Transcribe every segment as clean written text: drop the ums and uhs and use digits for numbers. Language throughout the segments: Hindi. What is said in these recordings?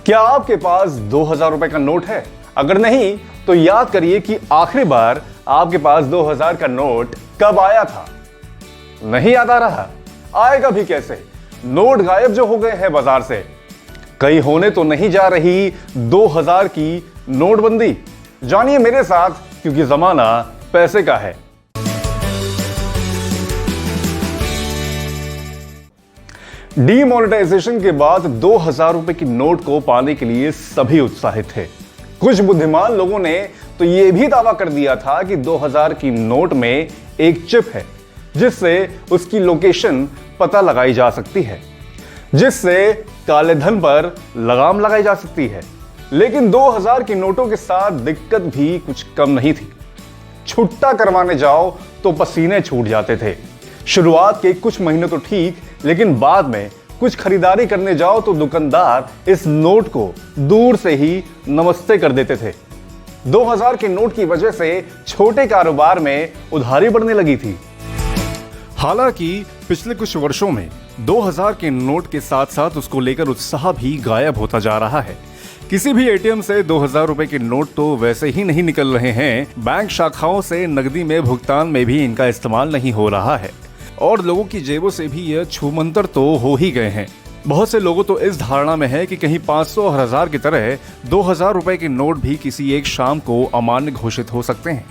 क्या आपके पास 2000 रुपए का नोट है? अगर नहीं तो याद करिए कि आखिरी बार आपके पास 2000 का नोट कब आया था। नहीं याद आ रहा? आएगा भी कैसे? नोट गायब जो हो गए हैं बाजार से। कहीं होने तो नहीं जा रही 2000 की नोटबंदी। जानिए मेरे साथ, क्योंकि जमाना पैसे का है। डीमोनेटाइजेशन के बाद 2000 रुपए की नोट को पाने के लिए सभी उत्साहित थे। कुछ बुद्धिमान लोगों ने तो यह भी दावा कर दिया था कि 2000 की नोट में एक चिप है जिससे उसकी लोकेशन पता लगाई जा सकती है, जिससे काले धन पर लगाम लगाई जा सकती है। लेकिन 2000 की नोटों के साथ दिक्कत भी कुछ कम नहीं थी। छुट्टा करवाने जाओ तो पसीने छूट जाते थे। शुरुआत के कुछ महीने तो ठीक, लेकिन बाद में कुछ खरीदारी करने जाओ तो दुकानदार इस नोट को दूर से ही नमस्ते कर देते थे। 2000 के नोट की वजह से छोटे कारोबार में उधारी बढ़ने लगी थी। हालांकि पिछले कुछ वर्षों में 2000 के नोट के साथ साथ उसको लेकर उत्साह भी गायब होता जा रहा है। किसी भी एटीएम से 2000 रुपए के नोट तो वैसे ही नहीं निकल रहे हैं। बैंक शाखाओं से नकदी में भुगतान में भी इनका इस्तेमाल नहीं हो रहा है और लोगों की जेबों से भी यह छूमंतर तो हो ही गए हैं। बहुत से लोगों तो इस धारणा में है कि कहीं 500 और 1000 की तरह 2000 रुपए के नोट भी किसी एक शाम को अमान्य घोषित हो सकते हैं।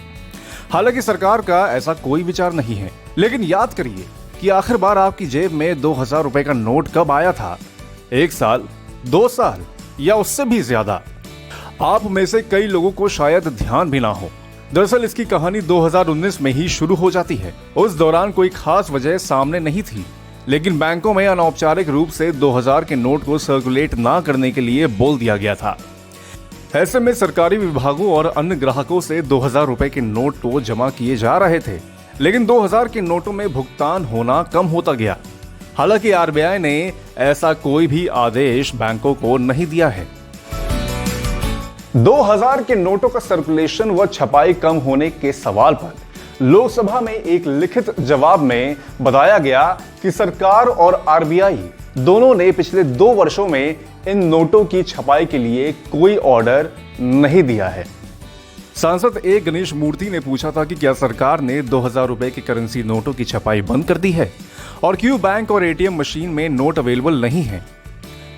हालांकि सरकार का ऐसा कोई विचार नहीं है। लेकिन याद करिए कि आखिर बार आपकी जेब में 2000 रुपए का नोट कब आया था? 1 साल, 2 साल या उससे भी ज्यादा? आप में से कई लोगों को शायद ध्यान भी ना हो। दरअसल इसकी कहानी 2019 में ही शुरू हो जाती है। उस दौरान कोई खास वजह सामने नहीं थी, लेकिन बैंकों में अनौपचारिक रूप से 2000 के नोट को सर्कुलेट ना करने के लिए बोल दिया गया था। ऐसे में सरकारी विभागों और अन्य ग्राहकों से 2000 रुपए के नोट तो जमा किए जा रहे थे, लेकिन 2000 के नोटों में भुगतान होना कम होता गया। हालांकि आरबीआई ने ऐसा कोई भी आदेश बैंकों को नहीं दिया है। 2000 के नोटों का सर्कुलेशन व छपाई कम होने के सवाल पर लोकसभा में एक लिखित जवाब में बताया गया कि सरकार और आरबीआई दोनों ने पिछले 2 वर्षों में इन नोटों की छपाई के लिए कोई ऑर्डर नहीं दिया है। सांसद ए गणेश मूर्ति ने पूछा था कि क्या सरकार ने 2000 रुपए के करेंसी नोटों की छपाई बंद कर दी है और क्यों बैंक और एटीएम मशीन में नोट अवेलेबल नहीं है।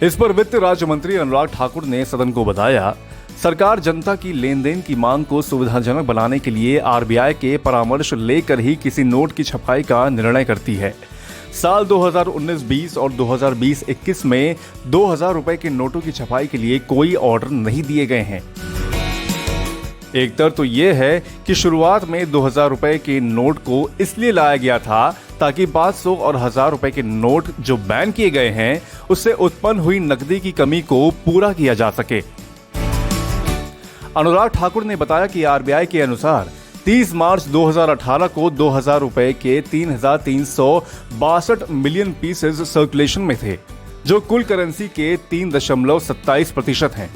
इस पर वित्त राज्य मंत्री अनुराग ठाकुर ने सदन को बताया, सरकार जनता की लेन देन की मांग को सुविधाजनक बनाने के लिए आरबीआई के परामर्श लेकर ही किसी नोट की छपाई का निर्णय करती है। साल 2019-20 और 2020-21 में 2000 रुपए के नोटों की छपाई के लिए कोई ऑर्डर नहीं दिए गए हैं। एक तरफ तो यह है कि शुरुआत में 2000 रुपए के नोट को इसलिए लाया गया था ताकि 500 और 1000 रुपए के नोट जो बैन किए गए हैं उससे उत्पन्न हुई नकदी की कमी को पूरा किया जा सके। अनुराग ठाकुर ने बताया कि आरबीआई के अनुसार 30 मार्च 2018 को 2000 रुपए के 3362 मिलियन पीसेज सर्कुलेशन में थे, जो कुल करेंसी के 3.27% हैं।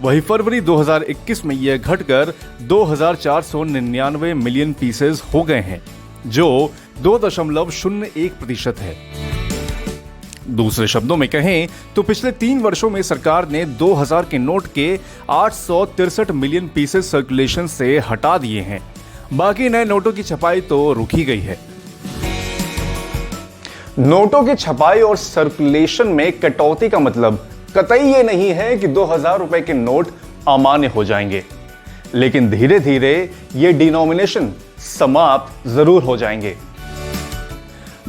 वही फरवरी 2021 में यह घटकर 2499 मिलियन पीसेज हो गए हैं, जो 2.01% है। दूसरे शब्दों में कहें तो पिछले 3 वर्षों में सरकार ने 2000 के नोट के 863 मिलियन पीसेस सर्कुलेशन से हटा दिए हैं। बाकी नए नोटों की छपाई तो रुक ही गई है। नोटों की छपाई और सर्कुलेशन में कटौती का मतलब कतई ये नहीं है कि 2000 रुपए के नोट अमान्य हो जाएंगे, लेकिन धीरे धीरे ये डिनोमिनेशन समाप्त जरूर हो जाएंगे।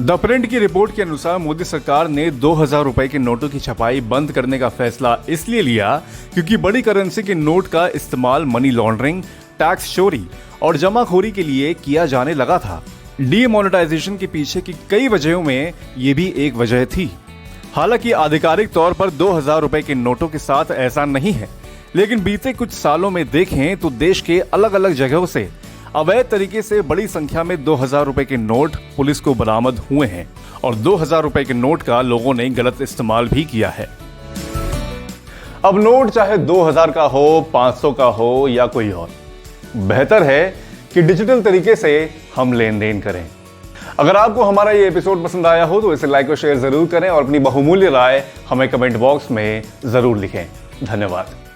द प्रिंट की रिपोर्ट के अनुसार मोदी सरकार ने 2000 रुपए के नोटों की छपाई बंद करने का फैसला इसलिए लिया क्योंकि बड़ी करेंसी के नोट का इस्तेमाल मनी लॉन्ड्रिंग, टैक्स चोरी और जमाखोरी के लिए किया जाने लगा था। डीमोनेटाइजेशन के पीछे की कई वजहों में ये भी एक वजह थी। हालांकि आधिकारिक तौर पर 2000 रुपए के नोटों के साथ ऐसा नहीं है, लेकिन बीते कुछ सालों में देखें तो देश के अलग अलग जगहों से अवैध तरीके से बड़ी संख्या में 2000 रुपए के नोट पुलिस को बरामद हुए हैं और 2000 रुपए के नोट का लोगों ने गलत इस्तेमाल भी किया है। अब नोट चाहे 2000 का हो, 500 का हो या कोई और, बेहतर है कि डिजिटल तरीके से हम लेन देन करें। अगर आपको हमारा ये एपिसोड पसंद आया हो तो इसे लाइक और शेयर जरूर करें और अपनी बहुमूल्य राय हमें कमेंट बॉक्स में जरूर लिखें। धन्यवाद।